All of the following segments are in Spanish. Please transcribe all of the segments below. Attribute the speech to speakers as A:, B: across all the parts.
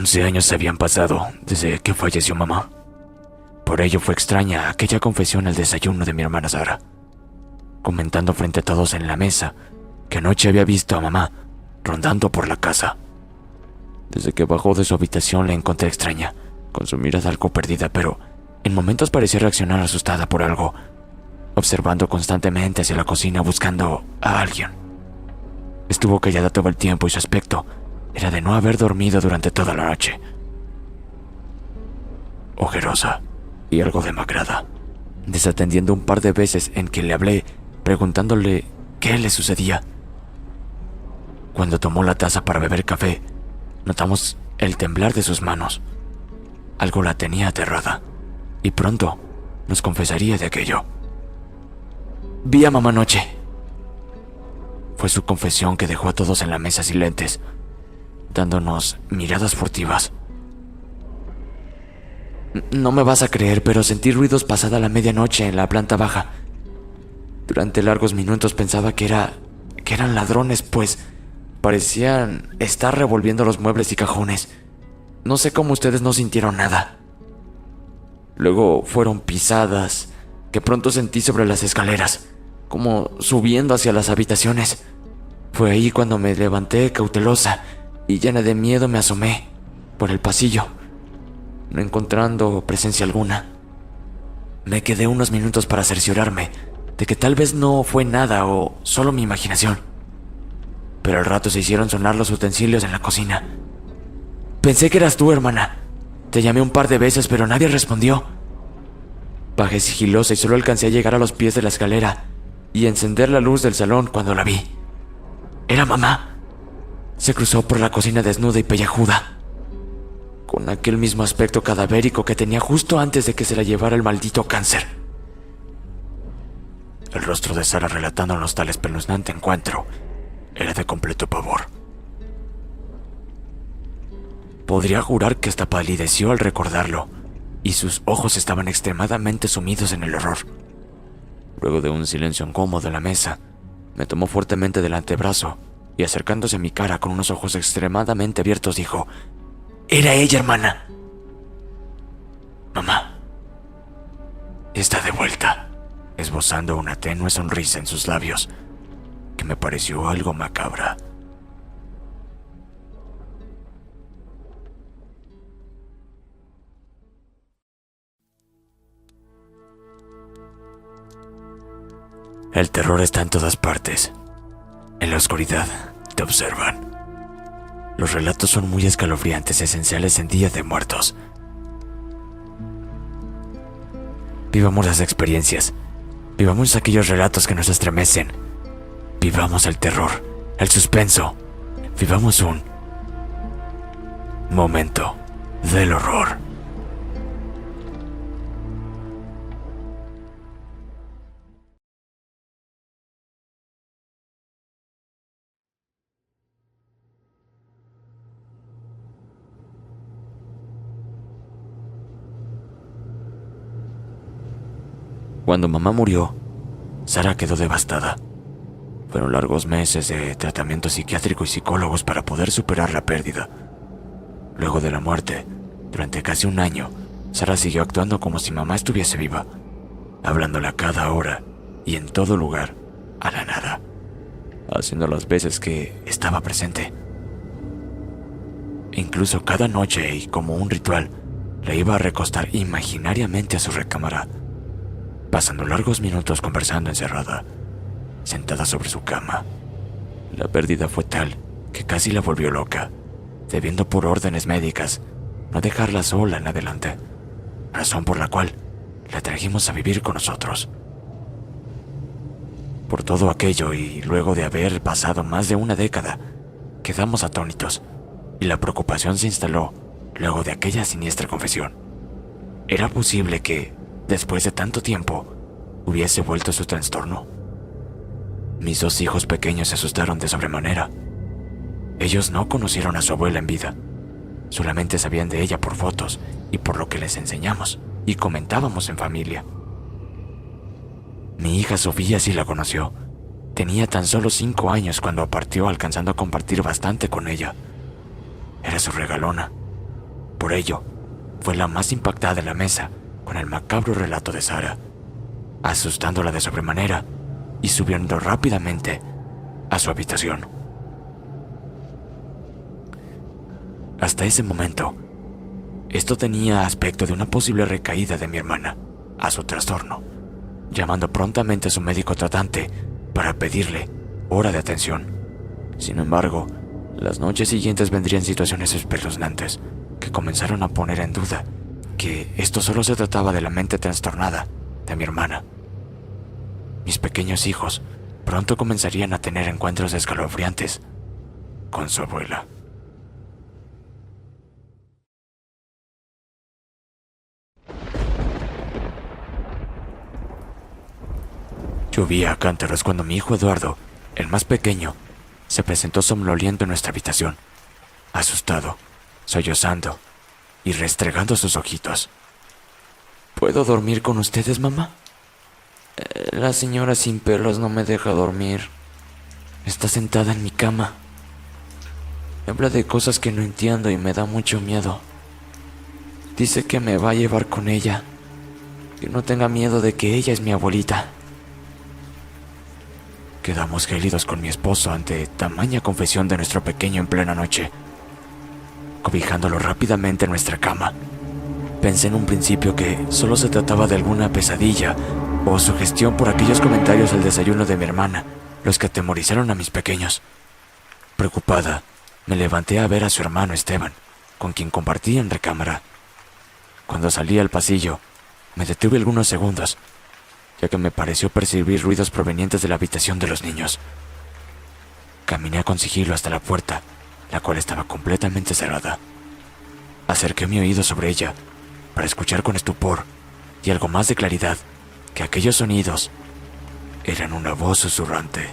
A: 11 años habían pasado desde que falleció mamá. Por ello fue extraña aquella confesión al desayuno de mi hermana Sara, comentando frente a todos en la mesa que anoche había visto a mamá rondando por la casa. Desde que bajó de su habitación la encontré extraña, con su mirada algo perdida, pero en momentos parecía reaccionar asustada por algo, observando constantemente hacia la cocina buscando a alguien. Estuvo callada todo el tiempo y su aspecto era de no haber dormido durante toda la noche. Ojerosa y algo demacrada, desatendiendo un par de veces en que le hablé preguntándole qué le sucedía. Cuando tomó la taza para beber café, notamos el temblar de sus manos. Algo la tenía aterrada y pronto nos confesaría de aquello. Vi a mamá anoche. Fue su confesión que dejó a todos en la mesa silentes, dándonos miradas furtivas. No me vas a creer, pero sentí ruidos pasada la medianoche en la planta baja. Durante largos minutos pensaba que eran ladrones, pues parecían estar revolviendo los muebles y cajones. No sé cómo ustedes no sintieron nada. Luego fueron pisadas que pronto sentí sobre las escaleras, como subiendo hacia las habitaciones. Fue ahí cuando me levanté cautelosa y llena de miedo me asomé por el pasillo, no encontrando presencia alguna. Me quedé unos minutos para cerciorarme de que tal vez no fue nada o solo mi imaginación. Pero al rato se hicieron sonar los utensilios en la cocina. Pensé que eras tú, hermana. Te llamé un par de veces, pero nadie respondió. Bajé sigilosa y solo alcancé a llegar a los pies de la escalera y encender la luz del salón cuando la vi. Era mamá. Se cruzó por la cocina desnuda y pellejuda, con aquel mismo aspecto cadavérico que tenía justo antes de que se la llevara el maldito cáncer. El rostro de Sara relatándonos tal espeluznante encuentro era de completo pavor. Podría jurar que hasta palideció al recordarlo, y sus ojos estaban extremadamente sumidos en el horror. Luego de un silencio incómodo en la mesa, me tomó fuertemente del antebrazo y acercándose a mi cara con unos ojos extremadamente abiertos dijo: «Era ella, hermana. Mamá está de vuelta», esbozando una tenue sonrisa en sus labios que me pareció algo macabra. El terror está en todas partes. En la oscuridad te observan. Los relatos son muy escalofriantes, esenciales en Día de Muertos. Vivamos las experiencias. Vivamos aquellos relatos que nos estremecen. Vivamos el terror, el suspenso. Vivamos un momento del horror. Cuando mamá murió, Sara quedó devastada. Fueron largos meses de tratamiento psiquiátrico y psicólogos para poder superar la pérdida. Luego de la muerte, durante casi un año, Sara siguió actuando como si mamá estuviese viva, hablándole a cada hora y en todo lugar, a la nada, haciendo las veces que estaba presente. Incluso cada noche y como un ritual, la iba a recostar imaginariamente a su recámara, pasando largos minutos conversando encerrada, sentada sobre su cama. La pérdida fue tal que casi la volvió loca, debiendo por órdenes médicas no dejarla sola en adelante, razón por la cual la trajimos a vivir con nosotros. Por todo aquello y luego de haber pasado más de una década, quedamos atónitos y la preocupación se instaló luego de aquella siniestra confesión. ¿Era posible que, después de tanto tiempo, hubiese vuelto su trastorno? Mis dos hijos pequeños se asustaron de sobremanera. Ellos no conocieron a su abuela en vida, solamente sabían de ella por fotos y por lo que les enseñamos y comentábamos en familia. Mi hija Sofía sí la conoció. Tenía tan solo 5 años cuando partió, alcanzando a compartir bastante con ella. Era su regalona, Por ello, fue la más impactada en la mesa con el macabro relato de Sara, asustándola de sobremanera y subiendo rápidamente a su habitación. Hasta ese momento, esto tenía aspecto de una posible recaída de mi hermana a su trastorno, llamando prontamente a su médico tratante para pedirle hora de atención. Sin embargo, las noches siguientes vendrían situaciones espeluznantes que comenzaron a poner en duda que esto solo se trataba de la mente trastornada de mi hermana. Mis pequeños hijos pronto comenzarían a tener encuentros escalofriantes con su abuela. Llovía a cántaros cuando mi hijo Eduardo, el más pequeño, se presentó somnoliento en nuestra habitación, asustado, sollozando y restregando sus ojitos. ¿Puedo dormir con ustedes, mamá? La señora sin pelos no me deja dormir. Está sentada en mi cama. Habla de cosas que no entiendo y me da mucho miedo. Dice que me va a llevar con ella, que no tenga miedo de que ella es mi abuelita. Quedamos gélidos con mi esposo ante tamaña confesión de nuestro pequeño en plena noche. Cobijándolo rápidamente en nuestra cama, pensé en un principio que solo se trataba de alguna pesadilla o sugestión por aquellos comentarios al desayuno de mi hermana, los que atemorizaron a mis pequeños. Preocupada, me levanté a ver a su hermano Esteban, con quien compartía en recámara. Cuando salí al pasillo, me detuve algunos segundos, ya que me pareció percibir ruidos provenientes de la habitación de los niños. Caminé con sigilo hasta la puerta, la cual estaba completamente cerrada. Acerqué mi oído sobre ella para escuchar con estupor y algo más de claridad que aquellos sonidos eran una voz susurrante.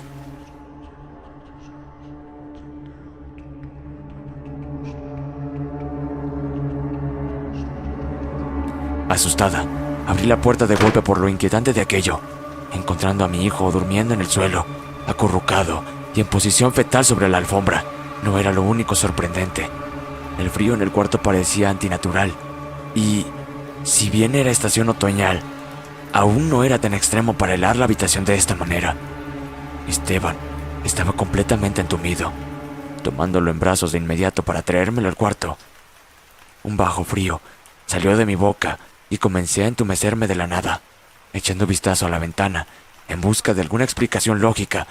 A: Asustada, abrí la puerta de golpe por lo inquietante de aquello, encontrando a mi hijo durmiendo en el suelo, acurrucado y en posición fetal sobre la alfombra. No era lo único sorprendente. El frío en el cuarto parecía antinatural y, si bien era estación otoñal, aún no era tan extremo para helar la habitación de esta manera. Esteban estaba completamente entumido, tomándolo en brazos de inmediato para traérmelo al cuarto. Un bajo frío salió de mi boca y comencé a entumecerme de la nada, echando vistazo a la ventana en busca de alguna explicación lógica,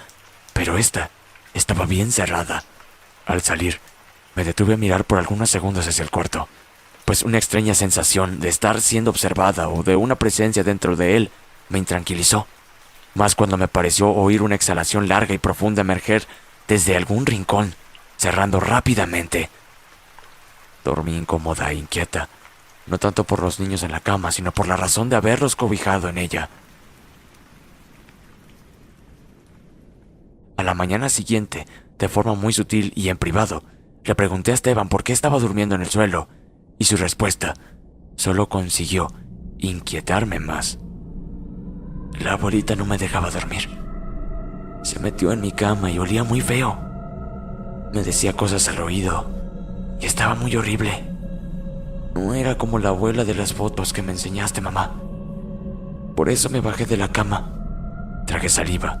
A: pero esta estaba bien cerrada. Al salir, me detuve a mirar por algunos segundos hacia el cuarto, pues una extraña sensación de estar siendo observada o de una presencia dentro de él me intranquilizó, más cuando me pareció oír una exhalación larga y profunda emerger desde algún rincón, cerrando rápidamente. Dormí incómoda e inquieta, no tanto por los niños en la cama, sino por la razón de haberlos cobijado en ella. A la mañana siguiente, de forma muy sutil y en privado, le pregunté a Esteban por qué estaba durmiendo en el suelo, y su respuesta solo consiguió inquietarme más. La abuelita no me dejaba dormir. Se metió en mi cama y olía muy feo. Me decía cosas al oído y estaba muy horrible. No era como la abuela de las fotos que me enseñaste, mamá. Por eso me bajé de la cama. Tragué saliva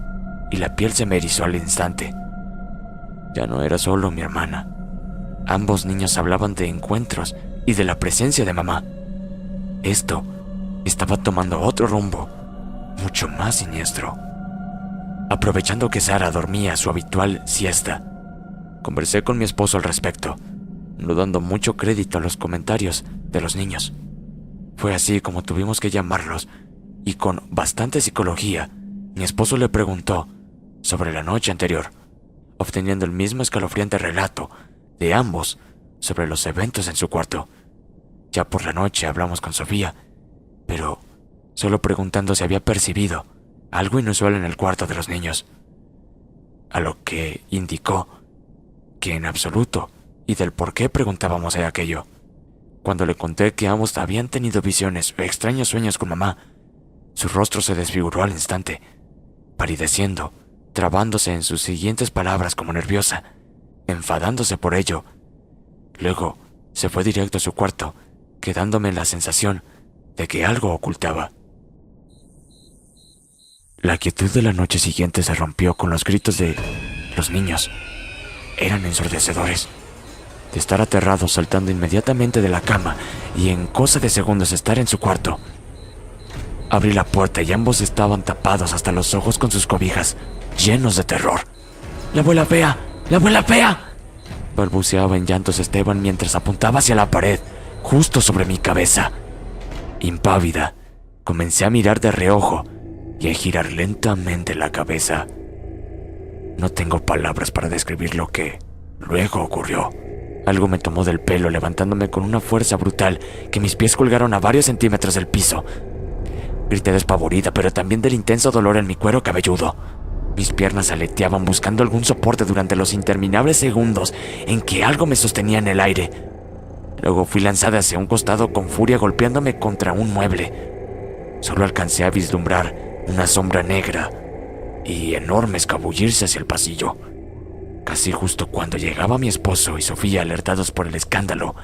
A: y la piel se me erizó al instante. Ya no era solo mi hermana. Ambos niños hablaban de encuentros y de la presencia de mamá. Esto estaba tomando otro rumbo, mucho más siniestro. Aprovechando que Sara dormía su habitual siesta, conversé con mi esposo al respecto, no dando mucho crédito a los comentarios de los niños. Fue así como tuvimos que llamarlos, y con bastante psicología, mi esposo le preguntó sobre la noche anterior, obteniendo el mismo escalofriante relato de ambos sobre los eventos en su cuarto. Ya por la noche hablamos con Sofía, pero solo preguntando si había percibido algo inusual en el cuarto de los niños, a lo que indicó que en absoluto, y del por qué preguntábamos de aquello. Cuando le conté que ambos habían tenido visiones o extraños sueños con mamá, su rostro se desfiguró al instante, palideciendo, trabándose en sus siguientes palabras como nerviosa, enfadándose por ello. Luego se fue directo a su cuarto, quedándome la sensación de que algo ocultaba. La quietud de la noche siguiente se rompió con los gritos de los niños. Eran ensordecedores. De estar aterrado, saltando inmediatamente de la cama y en cosa de segundos estar en su cuarto. Abrí la puerta y ambos estaban tapados hasta los ojos con sus cobijas, llenos de terror. ¡La abuela fea! ¡La abuela fea!, balbuceaba en llantos Esteban mientras apuntaba hacia la pared, justo sobre mi cabeza. Impávida, comencé a mirar de reojo y a girar lentamente la cabeza. No tengo palabras para describir lo que luego ocurrió. Algo me tomó del pelo, levantándome con una fuerza brutal que mis pies colgaron a varios centímetros del piso. Grité despavorida, pero también del intenso dolor en mi cuero cabelludo. Mis piernas aleteaban buscando algún soporte durante los interminables segundos en que algo me sostenía en el aire. Luego fui lanzada hacia un costado con furia, golpeándome contra un mueble. Solo alcancé a vislumbrar una sombra negra y enorme escabullirse hacia el pasillo. Casi justo cuando llegaba mi esposo y Sofía, alertados por el escándalo,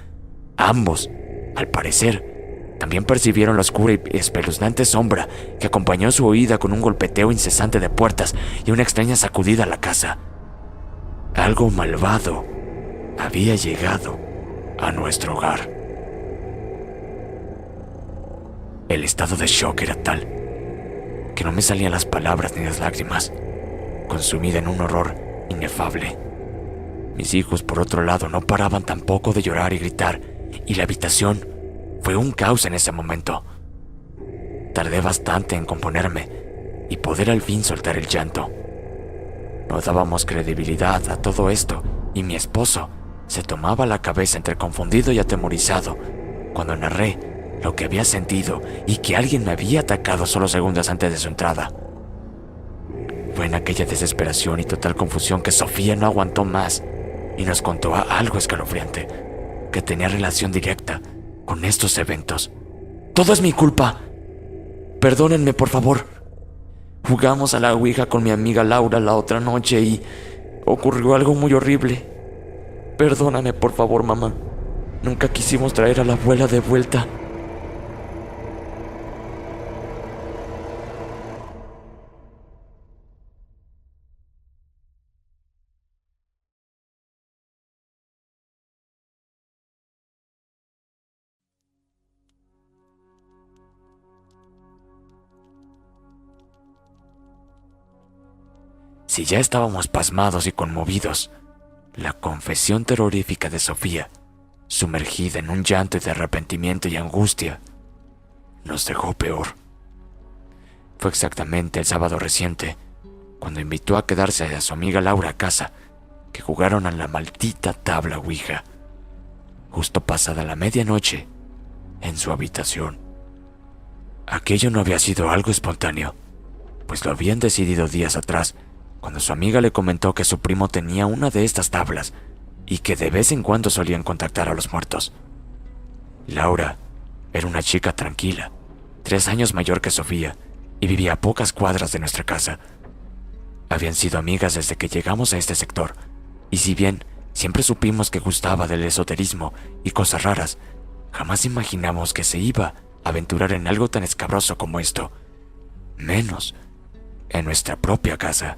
A: ambos, al parecer, también percibieron la oscura y espeluznante sombra que acompañó su huida con un golpeteo incesante de puertas y una extraña sacudida a la casa. Algo malvado había llegado a nuestro hogar. El estado de shock era tal que no me salían las palabras ni las lágrimas, consumida en un horror inefable. Mis hijos, por otro lado, no paraban tampoco de llorar y gritar, y la habitación fue un caos en ese momento. Tardé bastante en componerme y poder al fin soltar el llanto. No dábamos credibilidad a todo esto, y mi esposo se tomaba la cabeza entre confundido y atemorizado cuando narré lo que había sentido y que alguien me había atacado solo segundos antes de su entrada. Fue en aquella desesperación y total confusión que Sofía no aguantó más y nos contó algo escalofriante que tenía relación directa con estos eventos. ¡Todo es mi culpa! Perdónenme, por favor. Jugamos a la ouija con mi amiga Laura la otra noche y ocurrió algo muy horrible. Perdóname, por favor, mamá. Nunca quisimos traer a la abuela de vuelta. Si ya estábamos pasmados y conmovidos, la confesión terrorífica de Sofía, sumergida en un llanto de arrepentimiento y angustia, nos dejó peor. Fue exactamente el sábado reciente, cuando invitó a quedarse a su amiga Laura a casa, que jugaron a la maldita tabla ouija, justo pasada la medianoche, en su habitación. Aquello no había sido algo espontáneo, pues lo habían decidido días atrás, cuando su amiga le comentó que su primo tenía una de estas tablas y que de vez en cuando solían contactar a los muertos. Laura era una chica tranquila, 3 años mayor que Sofía, y vivía a pocas cuadras de nuestra casa. Habían sido amigas desde que llegamos a este sector, y si bien siempre supimos que gustaba del esoterismo y cosas raras, jamás imaginamos que se iba a aventurar en algo tan escabroso como esto, menos en nuestra propia casa.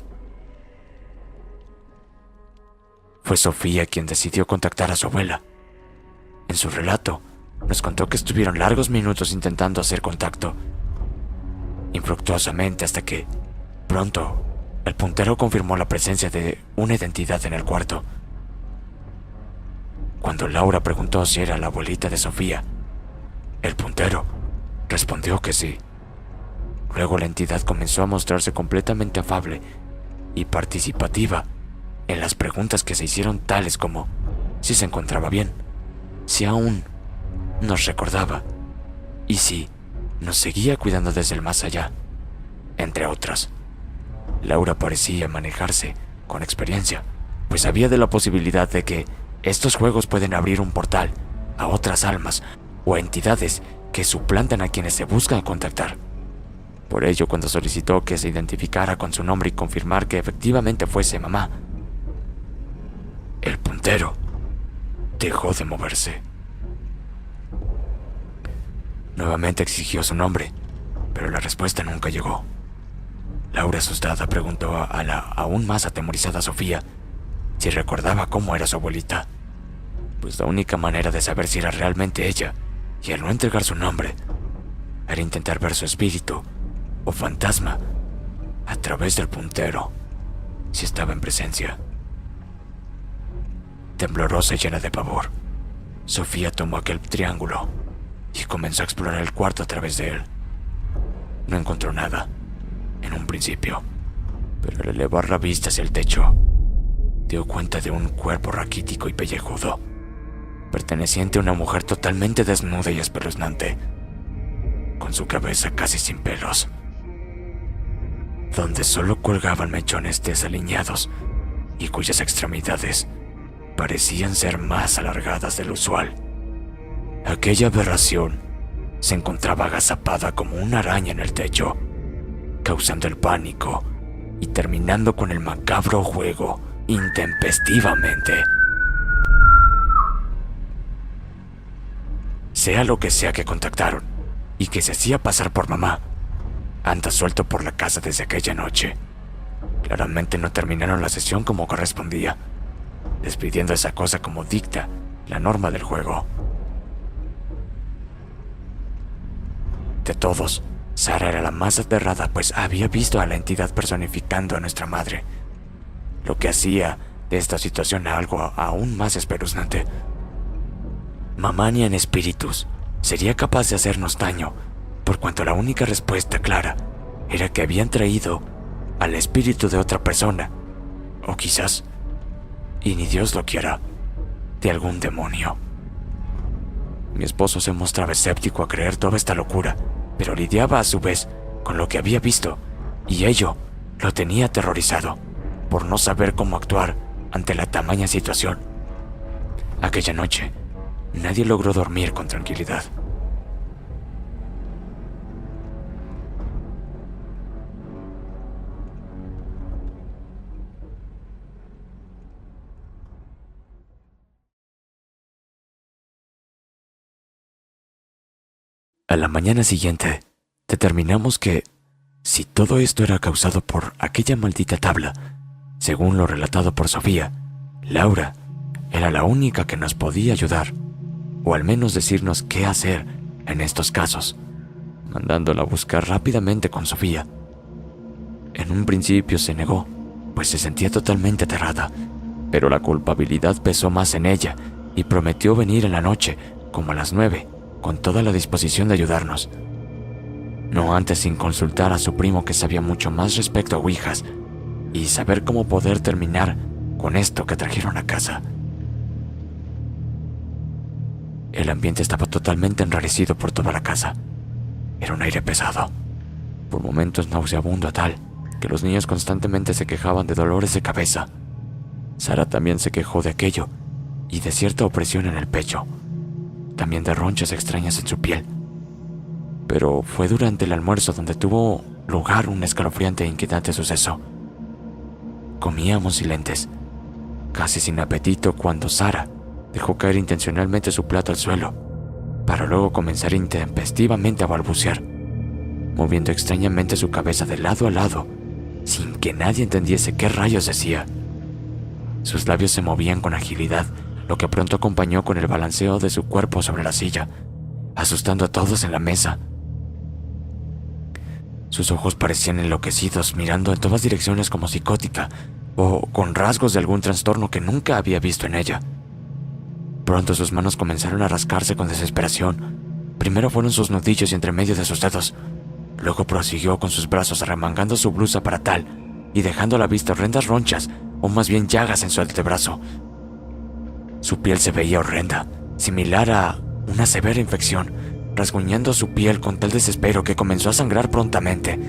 A: Fue Sofía quien decidió contactar a su abuela. En su relato, nos contó que estuvieron largos minutos intentando hacer contacto, infructuosamente, hasta que, pronto, el puntero confirmó la presencia de una identidad en el cuarto. Cuando Laura preguntó si era la abuelita de Sofía, el puntero respondió que sí. Luego la entidad comenzó a mostrarse completamente afable y participativa en las preguntas que se hicieron, tales como si se encontraba bien, si aún nos recordaba y si nos seguía cuidando desde el más allá, entre otras. Laura parecía manejarse con experiencia, pues sabía de la posibilidad de que estos juegos pueden abrir un portal a otras almas o entidades que suplantan a quienes se buscan contactar. Por ello, cuando solicitó que se identificara con su nombre y confirmar que efectivamente fuese mamá, el puntero dejó de moverse. Nuevamente exigió su nombre, pero la respuesta nunca llegó. Laura, asustada, preguntó a la aún más atemorizada Sofía si recordaba cómo era su abuelita, pues la única manera de saber si era realmente ella, y al no entregar su nombre, era intentar ver su espíritu o fantasma a través del puntero, si estaba en presencia. Temblorosa y llena de pavor, Sofía tomó aquel triángulo y comenzó a explorar el cuarto a través de él. No encontró nada en un principio, pero al elevar la vista hacia el techo, dio cuenta de un cuerpo raquítico y pellejudo, perteneciente a una mujer totalmente desnuda y espeluznante, con su cabeza casi sin pelos, donde solo colgaban mechones desaliñados y cuyas extremidades parecían ser más alargadas de lo usual. Aquella aberración se encontraba agazapada como una araña en el techo, causando el pánico y terminando con el macabro juego intempestivamente. Sea lo que sea que contactaron y que se hacía pasar por mamá, anda suelto por la casa desde aquella noche. Claramente no terminaron la sesión como correspondía, despidiendo esa cosa como dicta la norma del juego. De todos, Sara era la más aterrada, pues había visto a la entidad personificando a nuestra madre, lo que hacía de esta situación algo aún más espeluznante. Mamá ni en espíritus sería capaz de hacernos daño, por cuanto la única respuesta clara era que habían traído al espíritu de otra persona, o quizás, y ni Dios lo quiera, de algún demonio. Mi esposo se mostraba escéptico a creer toda esta locura, pero lidiaba a su vez con lo que había visto, y ello lo tenía aterrorizado, por no saber cómo actuar ante la tamaña situación. Aquella noche, nadie logró dormir con tranquilidad. A la mañana siguiente, determinamos que, si todo esto era causado por aquella maldita tabla, según lo relatado por Sofía, Laura era la única que nos podía ayudar, o al menos decirnos qué hacer en estos casos, mandándola a buscar rápidamente con Sofía. En un principio se negó, pues se sentía totalmente aterrada, pero la culpabilidad pesó más en ella y prometió venir en la noche, como a las 9, con toda la disposición de ayudarnos. No antes sin consultar a su primo, que sabía mucho más respecto a ouijas y saber cómo poder terminar con esto que trajeron a casa. El ambiente estaba totalmente enrarecido por toda la casa. Era un aire pesado, por momentos nauseabundo, a tal que los niños constantemente se quejaban de dolores de cabeza. Sara también se quejó de aquello y de cierta opresión en el pecho, también de ronchas extrañas en su piel. Pero fue durante el almuerzo donde tuvo lugar un escalofriante e inquietante suceso. Comíamos silentes, casi sin apetito, cuando Sara dejó caer intencionalmente su plato al suelo, para luego comenzar intempestivamente a balbucear, moviendo extrañamente su cabeza de lado a lado, sin que nadie entendiese qué rayos decía. Sus labios se movían con agilidad, lo que pronto acompañó con el balanceo de su cuerpo sobre la silla, asustando a todos en la mesa. Sus ojos parecían enloquecidos, mirando en todas direcciones como psicótica, o con rasgos de algún trastorno que nunca había visto en ella. Pronto sus manos comenzaron a rascarse con desesperación. Primero fueron sus nudillos y entre medio de sus dedos. Luego prosiguió con sus brazos arremangando su blusa para tal, y dejando a la vista horrendas ronchas, o más bien llagas en su antebrazo. Su piel se veía horrenda, similar a una severa infección, rasguñando su piel con tal desespero que comenzó a sangrar prontamente.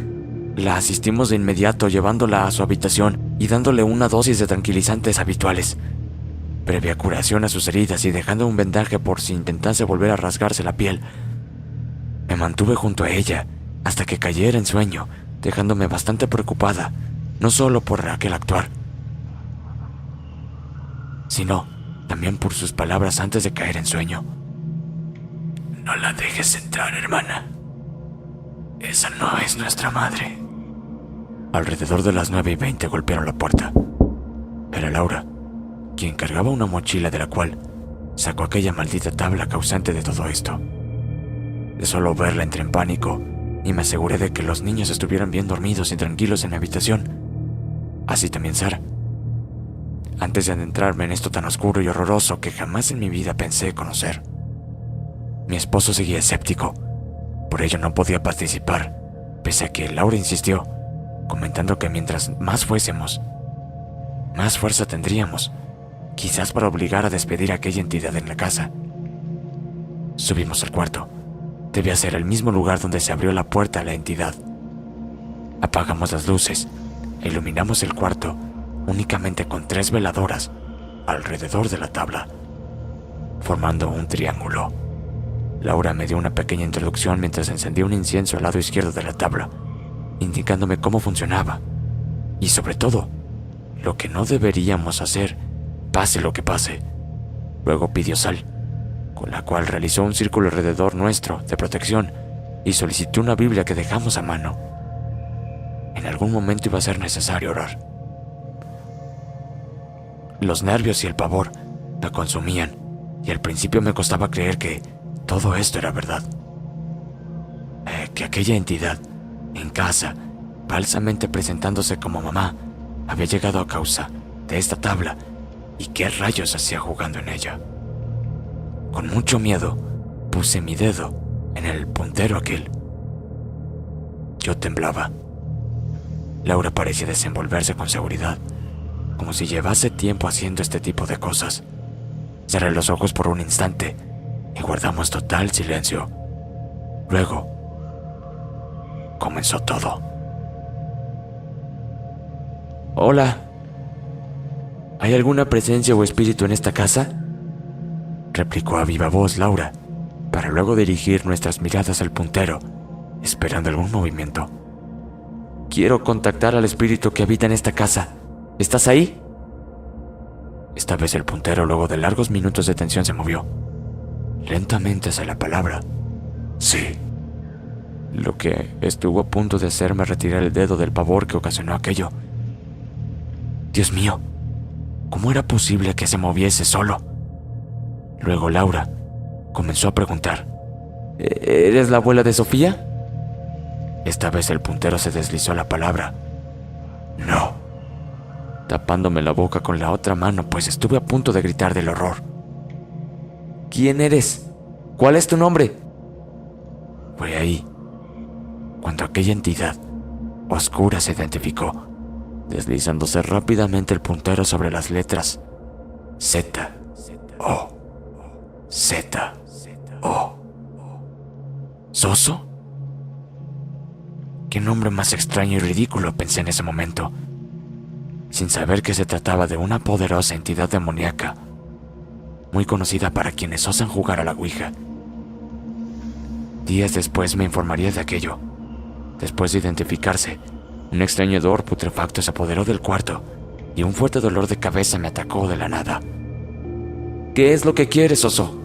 A: La asistimos de inmediato, llevándola a su habitación y dándole una dosis de tranquilizantes habituales, previa curación a sus heridas, y dejando un vendaje por si intentase volver a rasgarse la piel. Me mantuve junto a ella hasta que cayera en sueño, dejándome bastante preocupada, no solo por aquel actuar, sino también por sus palabras antes de caer en sueño. No la dejes entrar, hermana. Esa no es nuestra madre. Alrededor de las 9:20 golpearon la puerta. Era Laura, quien cargaba una mochila de la cual sacó aquella maldita tabla causante de todo esto. De solo verla entré en pánico y me aseguré de que los niños estuvieran bien dormidos y tranquilos en mi habitación. Así también Sara. Antes de adentrarme en esto tan oscuro y horroroso que jamás en mi vida pensé conocer. Mi esposo seguía escéptico, por ello no podía participar, pese a que Laura insistió, comentando que mientras más fuésemos, más fuerza tendríamos, quizás para obligar a despedir a aquella entidad en la casa. Subimos al cuarto. Debía ser el mismo lugar donde se abrió la puerta a la entidad. Apagamos las luces e iluminamos el cuarto únicamente con 3 veladoras alrededor de la tabla, formando un triángulo. Laura me dio una pequeña introducción mientras encendía un incienso al lado izquierdo de la tabla, indicándome cómo funcionaba y, sobre todo, lo que no deberíamos hacer, pase lo que pase. Luego pidió sal, con la cual realizó un círculo alrededor nuestro de protección y solicitó una Biblia que dejamos a mano. En algún momento iba a ser necesario orar. Los nervios y el pavor me consumían y al principio me costaba creer que todo esto era verdad. Que aquella entidad, en casa, falsamente presentándose como mamá, había llegado a causa de esta tabla y qué rayos hacía jugando en ella. Con mucho miedo, puse mi dedo en el puntero aquel. Yo temblaba. Laura parecía desenvolverse con seguridad, como si llevase tiempo haciendo este tipo de cosas. Cerré los ojos por un instante y guardamos total silencio. Luego, comenzó todo. Hola. ¿Hay alguna presencia o espíritu en esta casa?, replicó a viva voz Laura, para luego dirigir nuestras miradas al puntero, esperando algún movimiento. Quiero contactar al espíritu que habita en esta casa. ¿Estás ahí? Esta vez el puntero, luego de largos minutos de tensión, se movió lentamente hacia la palabra. Sí. Lo que estuvo a punto de hacerme retirar el dedo del pavor que ocasionó aquello. Dios mío, ¿cómo era posible que se moviese solo? Luego Laura comenzó a preguntar: ¿eres la abuela de Sofía? Esta vez el puntero se deslizó la palabra. No. Tapándome la boca con la otra mano, pues estuve a punto de gritar del horror. ¿Quién eres? ¿Cuál es tu nombre? Fue ahí cuando aquella entidad oscura se identificó, deslizándose rápidamente el puntero sobre las letras Z-O. Z-O. ¿Soso? Qué nombre más extraño y ridículo, pensé en ese momento, sin saber que se trataba de una poderosa entidad demoníaca, muy conocida para quienes osan jugar a la Ouija. Días después me informaría de aquello. Después de identificarse, un extraño hedor putrefacto se apoderó del cuarto y un fuerte dolor de cabeza me atacó de la nada. ¿Qué es lo que quieres, oso?,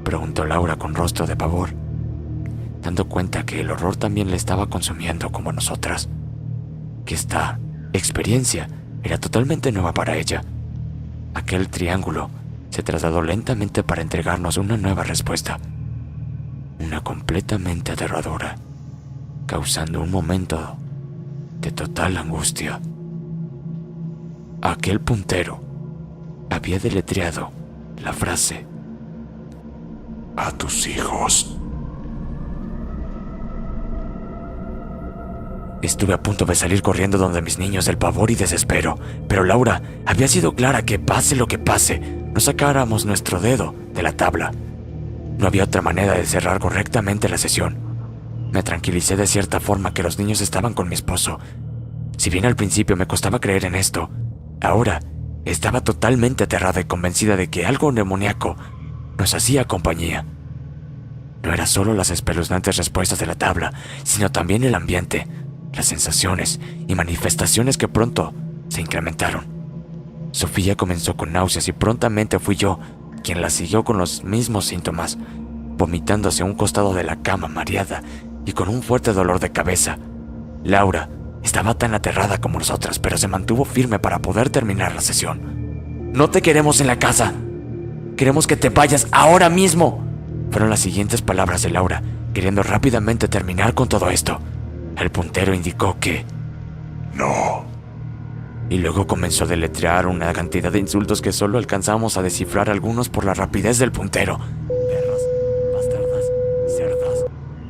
A: preguntó Laura con rostro de pavor, dando cuenta que el horror también le estaba consumiendo como a nosotras, que esta experiencia era totalmente nueva para ella. Aquel triángulo se trasladó lentamente para entregarnos una nueva respuesta, una completamente aterradora, causando un momento de total angustia. Aquel puntero había deletreado la frase: a tus hijos. Estuve a punto de salir corriendo donde mis niños del pavor y desespero, pero Laura había sido clara que pase lo que pase, no sacáramos nuestro dedo de la tabla. No había otra manera de cerrar correctamente la sesión. Me tranquilicé de cierta forma que los niños estaban con mi esposo. Si bien al principio me costaba creer en esto, ahora estaba totalmente aterrada y convencida de que algo demoníaco nos hacía compañía. No era solo las espeluznantes respuestas de la tabla, sino también el ambiente, las sensaciones y manifestaciones que pronto se incrementaron. Sofía comenzó con náuseas y prontamente fui yo quien la siguió con los mismos síntomas. vomitando hacia un costado de la cama, mareada y con un fuerte dolor de cabeza. Laura estaba tan aterrada como nosotras, pero se mantuvo firme para poder terminar la sesión. «No te queremos en la casa. Queremos que te vayas ahora mismo», fueron las siguientes palabras de Laura, queriendo rápidamente terminar con todo esto. El puntero indicó que «no». Y luego comenzó a deletrear una cantidad de insultos que solo alcanzamos a descifrar algunos por la rapidez del puntero. «Perras, bastardas, cerdas»,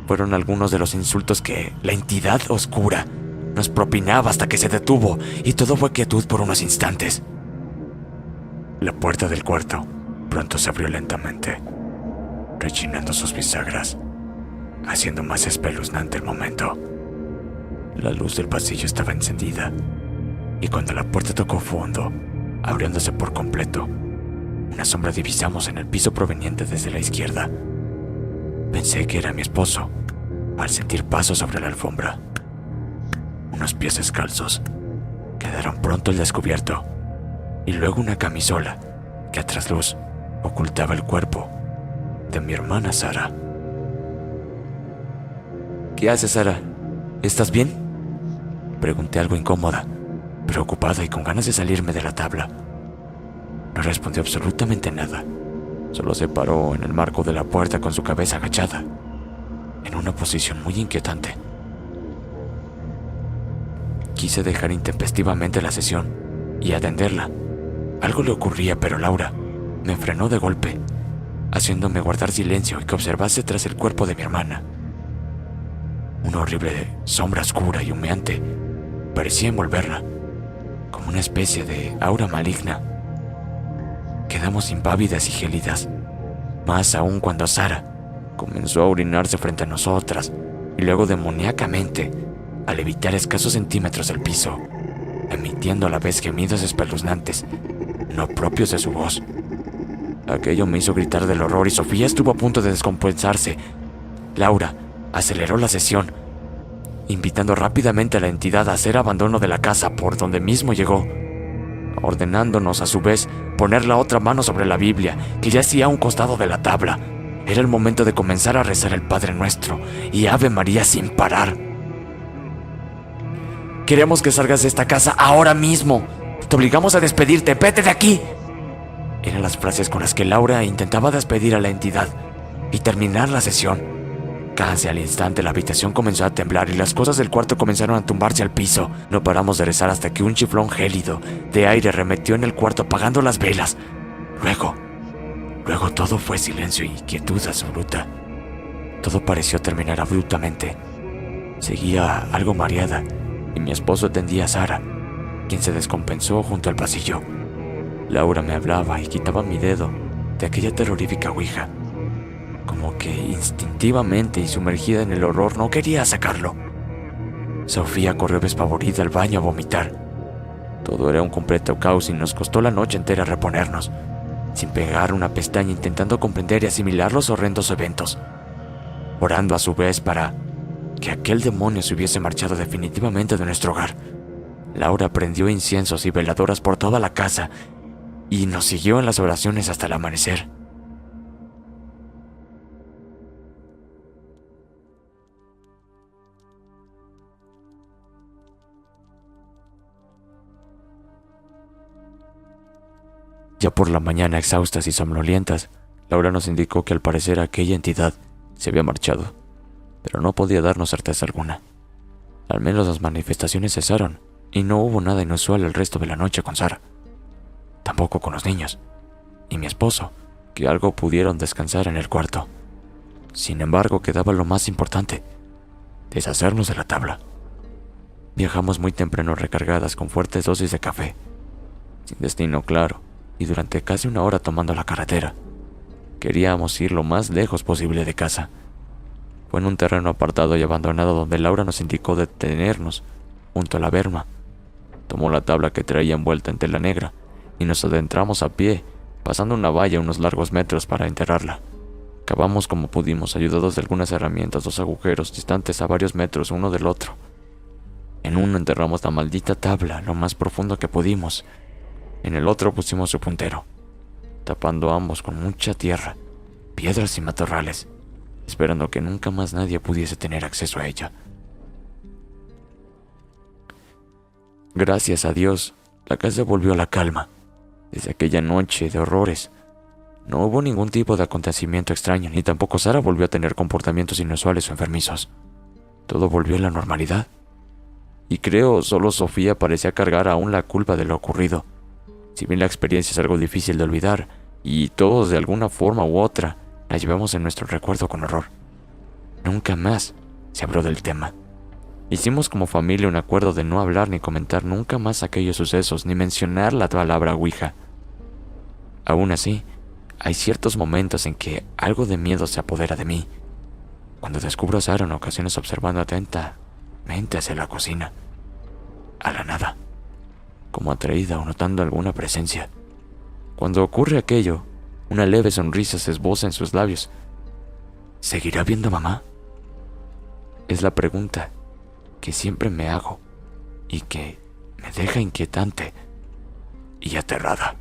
A: fueron algunos de los insultos que la entidad oscura nos propinaba hasta que se detuvo, y todo fue quietud por unos instantes. La puerta del cuarto pronto se abrió lentamente, rechinando sus bisagras, haciendo más espeluznante el momento. La luz del pasillo estaba encendida, y cuando la puerta tocó fondo, abriéndose por completo, una sombra divisamos en el piso proveniente desde la izquierda. Pensé que era mi esposo, al sentir pasos sobre la alfombra. Unos pies descalzos quedaron pronto al descubierto, y luego una camisola que a trasluz ocultaba el cuerpo de mi hermana Sara. «¿Qué haces, Sara? ¿Estás bien?», pregunté algo incómoda, preocupada y con ganas de salirme de la tabla. No respondió absolutamente nada. Solo se paró en el marco de la puerta con su cabeza agachada, en una posición muy inquietante. Quise dejar intempestivamente la sesión y atenderla. Algo le ocurría, pero Laura me frenó de golpe, haciéndome guardar silencio y que observase tras el cuerpo de mi hermana. Una horrible sombra oscura y humeante parecía envolverla, como una especie de aura maligna. Quedamos impávidas y gélidas, más aún cuando Sara comenzó a orinarse frente a nosotras y luego demoníacamente a levitar escasos centímetros del piso, emitiendo a la vez gemidos espeluznantes, no propios de su voz. Aquello me hizo gritar del horror y Sofía estuvo a punto de descompensarse. Laura aceleró la sesión, invitando rápidamente a la entidad a hacer abandono de la casa por donde mismo llegó, ordenándonos a su vez poner la otra mano sobre la Biblia, que yacía a un costado de la tabla. Era el momento de comenzar a rezar el Padre Nuestro y Ave María sin parar. «Queremos que salgas de esta casa ahora mismo. Te obligamos a despedirte. ¡Vete de aquí!», eran las frases con las que Laura intentaba despedir a la entidad y terminar la sesión. Casi al instante la habitación comenzó a temblar y las cosas del cuarto comenzaron a tumbarse al piso. No paramos de rezar hasta que un chiflón gélido de aire remetió en el cuarto apagando las velas. Luego todo fue silencio y quietud absoluta. Todo pareció terminar abruptamente. Seguía algo mareada y mi esposo atendía a Sara, quien se descompensó junto al pasillo. Laura me hablaba y quitaba mi dedo de aquella terrorífica ouija, como que instintivamente y sumergida en el horror no quería sacarlo. Sofía corrió despavorida al baño a vomitar. Todo era un completo caos y nos costó la noche entera reponernos, sin pegar una pestaña, intentando comprender y asimilar los horrendos eventos, orando a su vez para que aquel demonio se hubiese marchado definitivamente de nuestro hogar. Laura prendió inciensos y veladoras por toda la casa y nos siguió en las oraciones hasta el amanecer. Ya por la mañana, exhaustas y somnolientas, Laura nos indicó que al parecer aquella entidad se había marchado, pero no podía darnos certeza alguna. Al menos las manifestaciones cesaron y no hubo nada inusual el resto de la noche con Sara, tampoco con los niños y mi esposo, que algo pudieron descansar en el cuarto. Sin embargo, quedaba lo más importante: deshacernos de la tabla. Viajamos muy temprano recargadas con fuertes dosis de café, sin destino claro, y durante casi una hora tomando la carretera. Queríamos ir lo más lejos posible de casa. Fue en un terreno apartado y abandonado donde Laura nos indicó detenernos junto a la berma. Tomó la tabla que traía envuelta en tela negra y nos adentramos a pie, pasando una valla unos largos metros para enterrarla. Cavamos como pudimos, ayudados de algunas herramientas, 2 agujeros distantes a varios metros uno del otro. En uno enterramos la maldita tabla lo más profundo que pudimos. En el otro pusimos su puntero, tapando ambos con mucha tierra, piedras y matorrales. esperando que nunca más nadie pudiese tener acceso a ella. Gracias a Dios, la casa volvió a la calma. Desde aquella noche de horrores, no hubo ningún tipo de acontecimiento extraño, ni tampoco Sara volvió a tener comportamientos inusuales o enfermizos. Todo volvió a la normalidad. Y creo solo Sofía parecía cargar aún la culpa de lo ocurrido. Si bien la experiencia es algo difícil de olvidar, y todos de alguna forma u otra la llevamos en nuestro recuerdo con horror, nunca más se habló del tema. Hicimos como familia un acuerdo de no hablar ni comentar nunca más aquellos sucesos, ni mencionar la palabra Ouija. Aún así, hay ciertos momentos en que algo de miedo se apodera de mí. Cuando descubro a Sara en ocasiones observando atentamente hacia la cocina, a la nada, como atraída o notando alguna presencia. Cuando ocurre aquello, una leve sonrisa se esboza en sus labios. ¿Seguirá viendo a mamá? Es la pregunta que siempre me hago y que me deja inquietante y aterrada.